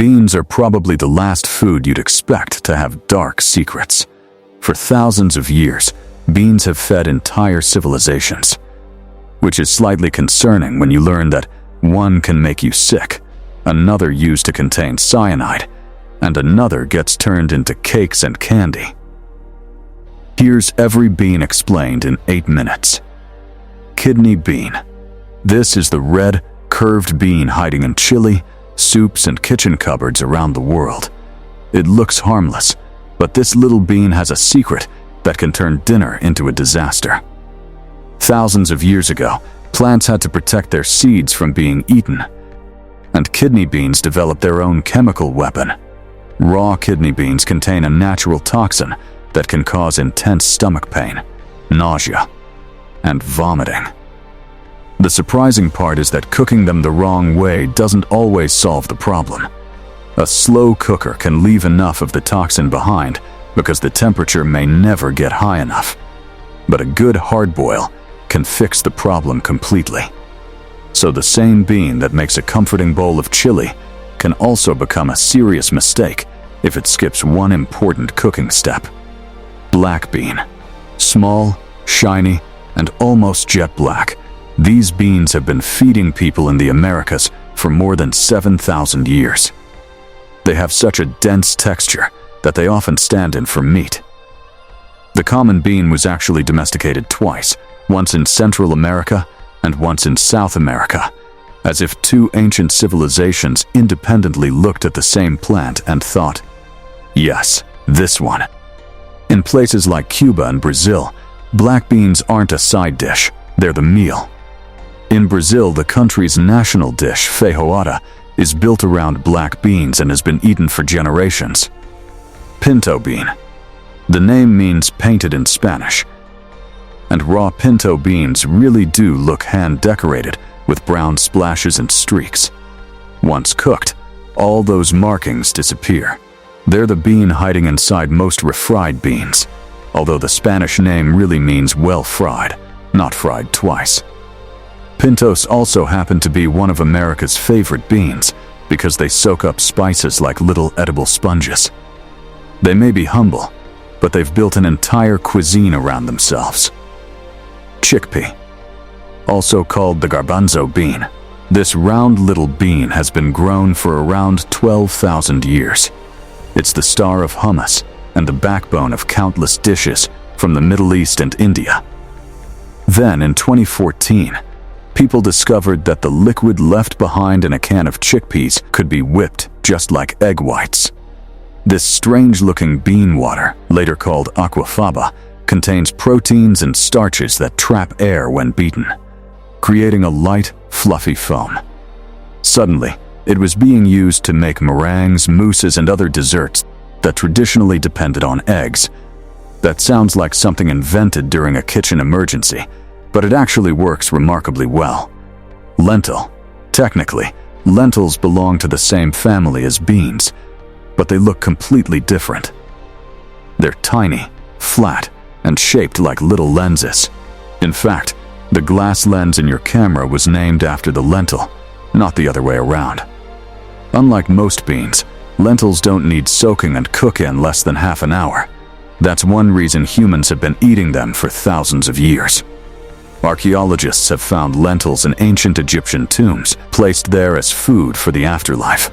Beans are probably the last food you'd expect to have dark secrets. For thousands of years, beans have fed entire civilizations, which is slightly concerning when you learn that one can make you sick, another used to contain cyanide, and another gets turned into cakes and candy. Here's every bean explained in 8 minutes. Kidney bean. This is the red, curved bean hiding in chili, soups, and kitchen cupboards around the world. It looks harmless, but this little bean has a secret that can turn dinner into a disaster. Thousands of years ago, plants had to protect their seeds from being eaten, and kidney beans developed their own chemical weapon. Raw kidney beans contain a natural toxin that can cause intense stomach pain, nausea, and vomiting. The surprising part is that cooking them the wrong way doesn't always solve the problem. A slow cooker can leave enough of the toxin behind because the temperature may never get high enough. But a good hard boil can fix the problem completely. So the same bean that makes a comforting bowl of chili can also become a serious mistake if it skips one important cooking step. Black bean. Small, shiny, and almost jet black. These beans have been feeding people in the Americas for more than 7,000 years. They have such a dense texture that they often stand in for meat. The common bean was actually domesticated twice, once in Central America and once in South America, as if two ancient civilizations independently looked at the same plant and thought, yes, this one. In places like Cuba and Brazil, black beans aren't a side dish, they're the meal. In Brazil, the country's national dish, feijoada, is built around black beans and has been eaten for generations. Pinto bean. The name means painted in Spanish. And raw pinto beans really do look hand-decorated with brown splashes and streaks. Once cooked, all those markings disappear. They're the bean hiding inside most refried beans, although the Spanish name really means well fried, not fried twice. Pintos also happen to be one of America's favorite beans because they soak up spices like little edible sponges. They may be humble, but they've built an entire cuisine around themselves. Chickpea. Also called the garbanzo bean. This round little bean has been grown for around 12,000 years. It's the star of hummus and the backbone of countless dishes from the Middle East and India. Then in 2014, people discovered that the liquid left behind in a can of chickpeas could be whipped just like egg whites. This strange-looking bean water, later called aquafaba, contains proteins and starches that trap air when beaten, creating a light, fluffy foam. Suddenly, it was being used to make meringues, mousses, and other desserts that traditionally depended on eggs. That sounds like something invented during a kitchen emergency, but it actually works remarkably well. Lentil. Technically, lentils belong to the same family as beans, but they look completely different. They're tiny, flat, and shaped like little lenses. In fact, the glass lens in your camera was named after the lentil, not the other way around. Unlike most beans, lentils don't need soaking and cook in less than half an hour. That's one reason humans have been eating them for thousands of years. Archaeologists have found lentils in ancient Egyptian tombs, placed there as food for the afterlife.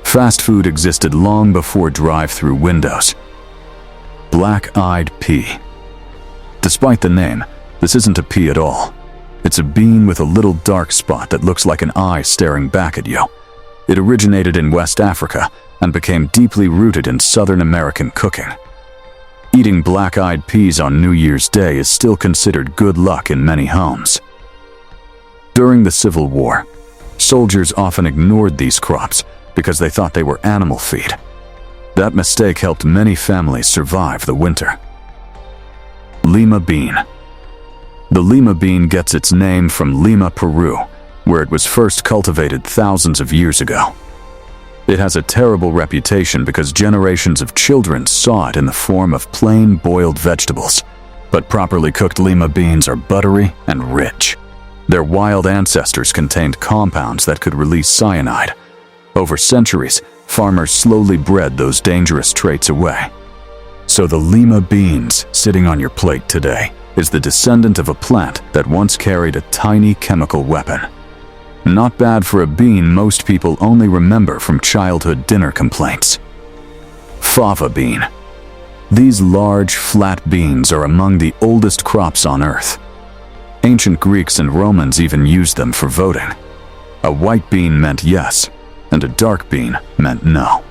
Fast food existed long before drive-through windows. Black-eyed pea. Despite the name, this isn't a pea at all. It's a bean with a little dark spot that looks like an eye staring back at you. It originated in West Africa and became deeply rooted in Southern American cooking. Eating black-eyed peas on New Year's Day is still considered good luck in many homes. During the Civil War, soldiers often ignored these crops because they thought they were animal feed. That mistake helped many families survive the winter. Lima bean. The lima bean gets its name from Lima, Peru, where it was first cultivated thousands of years ago. It has a terrible reputation because generations of children saw it in the form of plain boiled vegetables. But properly cooked lima beans are buttery and rich. Their wild ancestors contained compounds that could release cyanide. Over centuries, farmers slowly bred those dangerous traits away. So the lima beans sitting on your plate today is the descendant of a plant that once carried a tiny chemical weapon. Not bad for a bean most people only remember from childhood dinner complaints. Fava bean. These large, flat beans are among the oldest crops on Earth. Ancient Greeks and Romans even used them for voting. A white bean meant yes, and a dark bean meant no.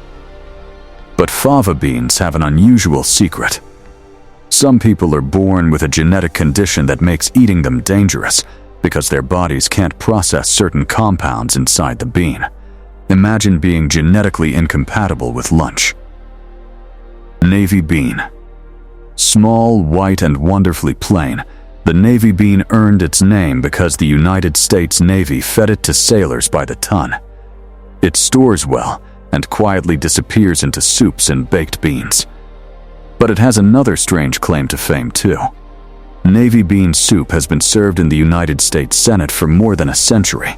But fava beans have an unusual secret. Some people are born with a genetic condition that makes eating them dangerous because their bodies can't process certain compounds inside the bean. Imagine being genetically incompatible with lunch. Navy bean. Small, white, and wonderfully plain, the navy bean earned its name because the United States Navy fed it to sailors by the ton. It stores well and quietly disappears into soups and baked beans. But it has another strange claim to fame too. Navy bean soup has been served in the United States Senate for more than a century.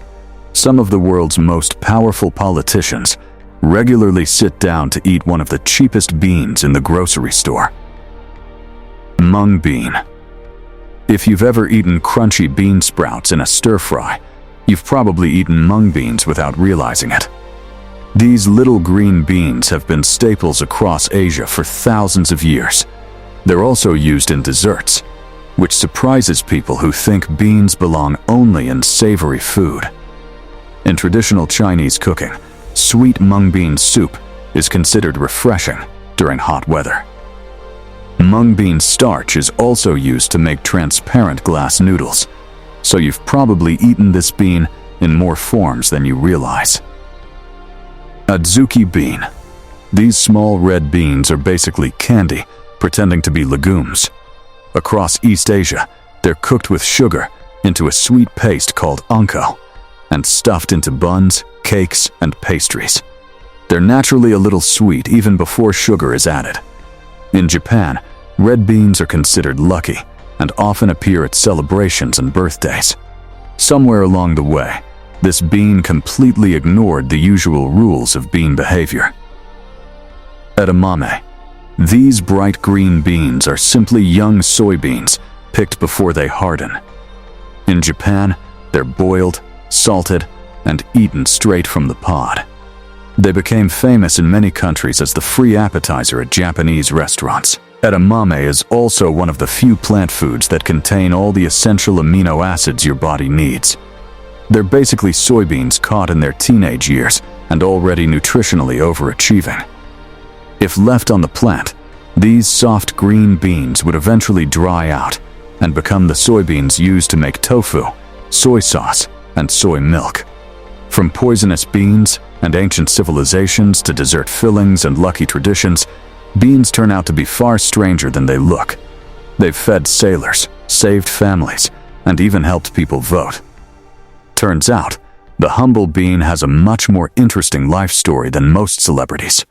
Some of the world's most powerful politicians regularly sit down to eat one of the cheapest beans in the grocery store. Mung bean. If you've ever eaten crunchy bean sprouts in a stir-fry, you've probably eaten mung beans without realizing it. These little green beans have been staples across Asia for thousands of years. They're also used in desserts, which surprises people who think beans belong only in savory food. In traditional Chinese cooking, sweet mung bean soup is considered refreshing during hot weather. Mung bean starch is also used to make transparent glass noodles, so you've probably eaten this bean in more forms than you realize. Adzuki bean. These small red beans are basically candy, pretending to be legumes. Across East Asia, they're cooked with sugar into a sweet paste called unko, and stuffed into buns, cakes, and pastries. They're naturally a little sweet even before sugar is added. In Japan, red beans are considered lucky and often appear at celebrations and birthdays. Somewhere along the way, this bean completely ignored the usual rules of bean behavior. Edamame. These bright green beans are simply young soybeans picked before they harden. In Japan, they're boiled, salted, and eaten straight from the pod. They became famous in many countries as the free appetizer at Japanese restaurants. Edamame is also one of the few plant foods that contain all the essential amino acids your body needs. They're basically soybeans caught in their teenage years and already nutritionally overachieving. If left on the plant, these soft green beans would eventually dry out and become the soybeans used to make tofu, soy sauce, and soy milk. From poisonous beans and ancient civilizations to dessert fillings and lucky traditions, beans turn out to be far stranger than they look. They've fed sailors, saved families, and even helped people vote. Turns out, the humble bean has a much more interesting life story than most celebrities.